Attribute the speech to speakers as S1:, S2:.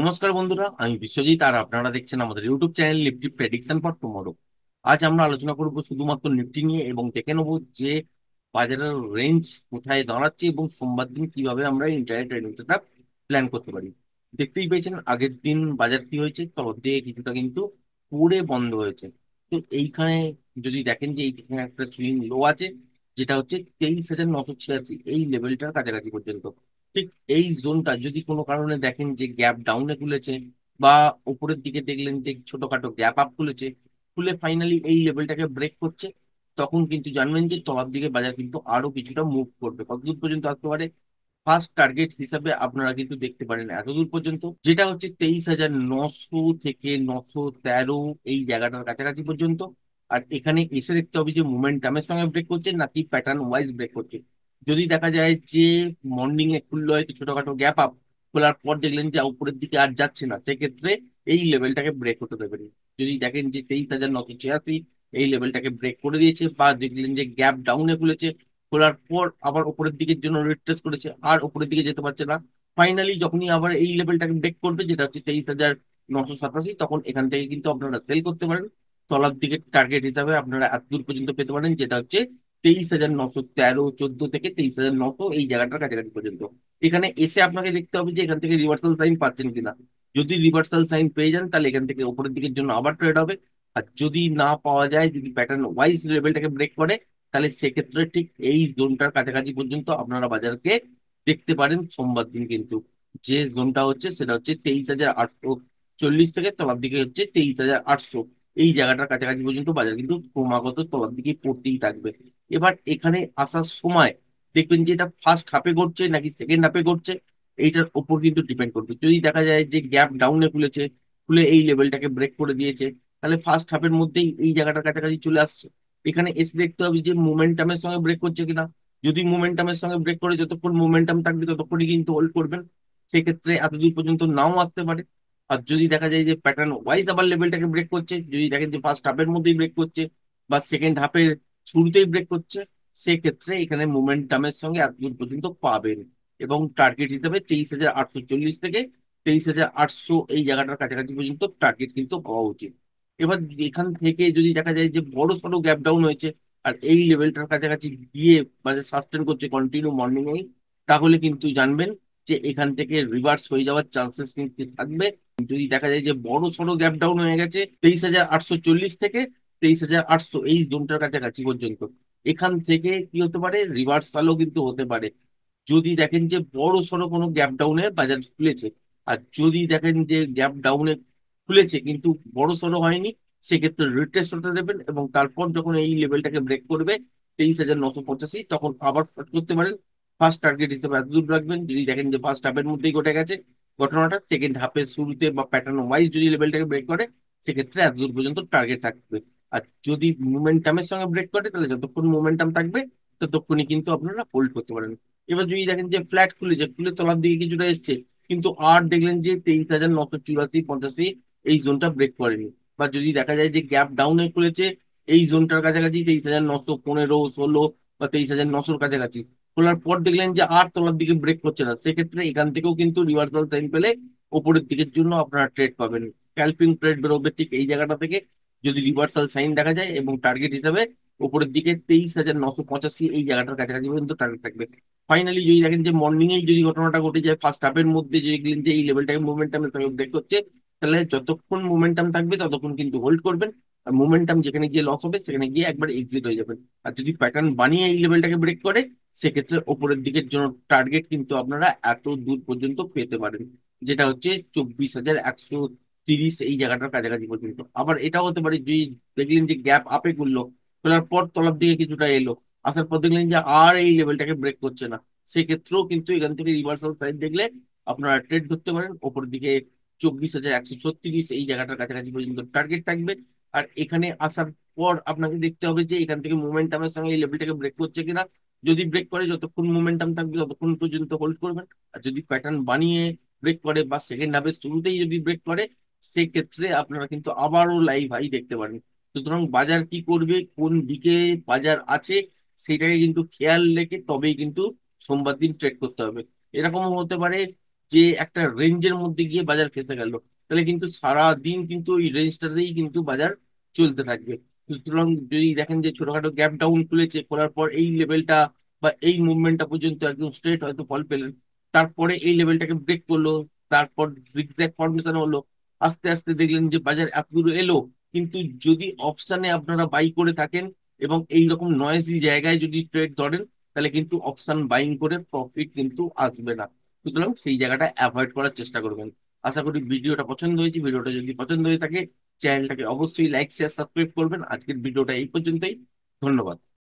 S1: নমস্কার বন্ধুরা, আমি বিশ্বজিৎ আর আপনারা দেখছেন আমাদের YouTube channel Nifty prediction for tomorrow. আজ আমরা আলোচনা করব শুধুমাত্র নিফটি নিয়ে এবং দেখে নেব যে বাজারের রেঞ্জ কোথায় দাঁড়াচ্ছে এবং সোমবার দিন কিভাবে আমরা ইন্টারনেট ট্রেডিং সেটআপ প্ল্যান করতে পারি। দেখতেই পেয়েছেন আগের দিন বাজার কি হয়েছে, তরফ দিয়ে কিছুটা কিন্তু পড়ে বন্ধ হয়েছে। তো এইখানে যদি দেখেন যে এইখানে একটা সুইং লো আছে, যেটা হচ্ছে 23,986, এই লেভেলটার কাছাকাছি পর্যন্ত। ঠিক এই জোনটা যদি কোনো কারণে দেখেন যে গ্যাপ ডাউনে খুলেছে বা উপরের দিকে দেখলেন যে ছোটখাটো গ্যাপ আপ খুলেছে, খুলে ফাইনালি এই লেভেলটাকে ব্রেক করছে, তখন কিন্তু জানবেন যে তলার দিকে বাজার কিন্তু আরো কিছুটা মুভ করবে। কতদূর পর্যন্ত আসতে পারে? ফার্স্ট টার্গেট হিসাবে আপনারা কিন্তু দেখতে পারেন এতদূর পর্যন্ত, যেটা হচ্ছে 23,900 থেকে 913, এই জায়গাটার কাছাকাছি পর্যন্ত। আর এখানে এসে দেখতে হবে যে মোমেন্টামের সঙ্গে ব্রেক করছে নাকি প্যাটার্ন ওয়াইজ ব্রেক করছে। যদি দেখা যায় যে মর্নিং এ খুললো হয়তো ছোটখাটো গ্যাপ আপ, খোলার পর দেখলেন যে উপরের দিকে আর যাচ্ছে না, সেক্ষেত্রে এই লেভেলটাকে ব্রেক হতে দেবেন। যদি দেখেন যে 23,986 এই লেভেলটাকে ব্রেক করে দিয়েছে, বা দেখলেন যে গ্যাপ ডাউনে খুলেছে, খোলার পর আবার উপরের দিকের জন্য রিট্রেস করেছে আর উপরের দিকে যেতে পারছে না, ফাইনালি যখনই আবার এই লেভেলটাকে ব্রেক করবে যেটা হচ্ছে 23,987, তখন এখান থেকে কিন্তু আপনারা সেল করতে পারেন। তলার দিকে টার্গেট হিসাবে আপনারা এত দূর পর্যন্ত পেতে পারেন, যেটা হচ্ছে 23,913, 14 থেকে 23,900, এই জায়গাটার কাছাকাছি পর্যন্ত। এখানে এসে আপনাকে দেখতে হবে যে এখান থেকে রিভার্সাল সাইন পাচ্ছেন কিনা। যদি রিভার্সাল সাইন পেয়ে যান তাহলে এখান থেকে উপরের দিকের জন্য আবার ট্রেড হবে। আর যদি না পাওয়া যায়, যদি প্যাটার্ন ওয়াইজ লেভেলটাকে ব্রেক করে, তাহলে সেক্ষেত্রে ঠিক এই জোনটার কাছাকাছি পর্যন্ত আপনারা বাজারকে দেখতে পারেন সোমবার দিন। কিন্তু যে জোনটা হচ্ছে সেটা হচ্ছে 23,840 থেকে তলার দিকে হচ্ছে 23,800, এই জায়গাটার কাছাকাছি পর্যন্ত বাজার কিন্তু ক্রমাগত তলার দিকে পড়তেই থাকবে। এবার এখানে আসার সময় দেখবেন যে এটা ফার্স্ট হাফে ঘটছে নাকি সেকেন্ড হাফে ঘটছে, এইটার উপর কিন্তু ডিপেন্ড করবে। যদি দেখা যায় যে গ্যাপ ডাউনে খুলেছে, খুলে এই লেভেলটাকে ব্রেক করে দিয়েছে, তাহলে ফার্স্ট হাফের মধ্যেই এই জায়গাটার কাছাকাছি চলে আসছে। এখানে এসে দেখতে হবে যে মোমেন্টামের সঙ্গে ব্রেক করছে কিনা। যদি মোমেন্টামের সঙ্গে ব্রেক করে, যতক্ষণ মোমেন্টাম থাকবে ততক্ষণই কিন্তু হোল্ড করবেন। সেক্ষেত্রে এতদূর পর্যন্ত নাও আসতে পারে। আর যদি দেখা যায় যে প্যাটার্ন ওয়াইজ আবার লেভেলটাকে ব্রেক করছে, যদি দেখেন যে ফার্স্ট হাফের মধ্যেই ব্রেক করছে বা সেকেন্ড হাফের শুরুতেই ব্রেক করছে, সেক্ষেত্রে এখানে মোমেন্টামের সঙ্গে এতদূর পর্যন্ত পাবেন। এবং টার্গেট হিসেবে 23,840 থেকে 23,800, এই জায়গাটার কাছাকাছি পর্যন্ত টার্গেট কিন্তু পাওয়া উচিত। এবার এখান থেকে যদি দেখা যায় যে বড় সড়ো গ্যাপ ডাউন হয়েছে আর এই লেভেলটার কাছাকাছি গিয়ে বাজার সাস্টেন করছে কন্টিনিউ মর্নিং এই, তাহলে কিন্তু জানবেন যে এখান থেকে রিভার্স হয়ে যাওয়ার চান্সেস কিন্তু থাকবে। যদি দেখা যায় যে বড় সড়ো গ্যাপ ডাউন হয়ে গেছে 23,840 থেকে 23,800, এই জোনটার কাছাকাছি পর্যন্ত, এখান থেকে কি হতে পারে, রিভার্সালও কিন্তু হতে পারে। যদি দেখেন যে বড় সড়ো কোনো গ্যাপ ডাউনে বাজার খুলেছে, আর যদি দেখেন যে গ্যাপ ডাউনে খুলেছে কিন্তু বড় সড়ো হয়নি, সেক্ষেত্রে রিটেস্ট হতে দেবেন এবং তারপর যখন এই লেভেলটাকে ব্রেক করবে 23,985, তখন আবার শর্ট করতে পারেন। ফার্স্ট টার্গেট হিসেবে এত দূর রাখবেন। যদি দেখেন যে ফার্স্ট হাফের মধ্যেই ঘটে গেছে ঘটনাটা, সেকেন্ড হাফের শুরুতে বা প্যাটার্ন ওয়াইজ যদি লেভেলটাকে ব্রেক করে, সেক্ষেত্রে এত দূর পর্যন্ত টার্গেট থাকবে। আর যদি মোমেন্টামের সঙ্গে ব্রেক করে, তাহলে যতক্ষণ মোমেন্টাম থাকবে ততক্ষণই কিন্তু আপনারা হোল্ড করতে পারেন। এবার যদি দেখেন যে ফ্ল্যাট খুলেছে, খুলে তলার দিকে কিছুটা এসছে, কিন্তু আর দেখলেন যে 23,984, 85, এই জোনটা ব্রেক করেনি, বা যদি দেখা যায় যে গ্যাপ ডাউনে খুলেছে এই জোনটার কাছাকাছি 23,915, 16, বা 23,900 কাছাকাছি, খোলার পর দেখলেন যে আর তলার দিকে ব্রেক করছে না, সেক্ষেত্রে এখান থেকেও কিন্তু রিভার্সাল সাইন পেলে ওপরের দিকের জন্য আপনারা ট্রেড পাবেন। স্ক্যালপিং ট্রেড বেরোবে ঠিক এই জায়গাটা থেকে, যদি রিভার্সাল সাইন দেখা যায়, এবং টার্গেট হিসাবে উপরের দিকে 23,985, এই জায়গাটার কাছাকাছি পর্যন্ত টার্গেট থাকবে। ফাইনালি যদি দেখেন যে মর্নিং এই যদি ঘটনাটা ঘটে যায়, ফার্স্ট হাফের মধ্যে যদি দেখলেন যে এই লেভেলটাকে মোমেন্টামের সঙ্গে ব্রেক করছে, তাহলে যতক্ষণ মোমেন্টাম থাকবে ততক্ষণ কিন্তু হোল্ড করবেন। আর মোমেন্টাম যেখানে গিয়ে লস হবে সেখানে গিয়ে একবার এক্সিট হয়ে যাবেন। আর যদি প্যাটার্ন বানিয়ে এই লেভেলটাকে ব্রেক করে, সেক্ষেত্রে ওপরের দিকের জন্য টার্গেট কিন্তু আপনারা এত দূর পর্যন্ত পেতে পারেন, যেটা হচ্ছে 24,130, এই জায়গাটার কাছাকাছি পর্যন্ত। আবার এটাও হতে পারে যদি দেখলেন যে গ্যাপ আপে করলো, খোলার পর তলার দিকে কিছুটা এলো, আসার পর দেখলেন যে আর এই লেভেলটাকে ব্রেক করছে না, সেক্ষেত্রেও কিন্তু এখান থেকে রিভার্সাল সাইড দেখলে আপনারা ট্রেড ধরতে পারেন। ওপরের দিকে 24,136, এই জায়গাটার কাছাকাছি পর্যন্ত টার্গেট থাকবে। আর এখানে আসার পর আপনাকে দেখতে হবে যে এখান থেকে মোমেন্টামের সঙ্গে এই লেভেলটাকে ব্রেক করছে কিনা। যদি ব্রেক করে, যতক্ষণ মোমেন্টাম থাকবে ততক্ষণ পর্যন্ত হোল্ড করবেন। আর যদি প্যাটার্ন বানিয়ে ব্রেক করে বা সেকেন্ড হাফের শুরুতেই যদি ব্রেক করে, সেক্ষেত্রে আপনারা কিন্তু আবারও লাইভ হাই দেখতে পারেন। সুতরাং বাজার কি করবে, কোন দিকে বাজার আছে, সেটাকে কিন্তু খেয়াল রেখে তবেই কিন্তু সোমবার দিন ট্রেড করতে হবে। এরকমও হতে পারে যে একটা রেঞ্জের মধ্যে গিয়ে বাজার ফেসে গেল, তাহলে কিন্তু সারা দিন কিন্তু ওই রেঞ্জটাতেই কিন্তু বাজার চলতে থাকবে। সুতরাং যদি দেখেন যে ছোটখাটো গ্যাপ ডাউন খুলেছে, খোলার পর এই লেভেলটা বা এই মুভমেন্টটা পর্যন্ত একদম স্ট্রেট হয়তো ফল পেলেন, তারপরে এই লেভেলটাকে ব্রেক করলো, তারপর জিগজ্যাগ ফরমেশন হলো, আস্তে আস্তে দেখলেন যে বাজার এত দূর এলো। কিন্তু যদি অপশানে আপনারা বাই করে থাকেন এবং এই রকম নয়েজি জায়গায় যদি ট্রেড ধরেন, তাহলে কিন্তু অপশন বাইং করে প্রফিট কিন্তু আসবে না। সুতরাং সেই জায়গাটা অ্যাভয়েড করার চেষ্টা করবেন। আশা করি ভিডিওটা পছন্দ হয়েছে। ভিডিওটা যদি পছন্দ হয়ে থাকে, চ্যানেলটাকে অবশ্যই লাইক শেয়ার সাবস্ক্রাইব করবেন। আজকের ভিডিওটা এই পর্যন্তই। ধন্যবাদ।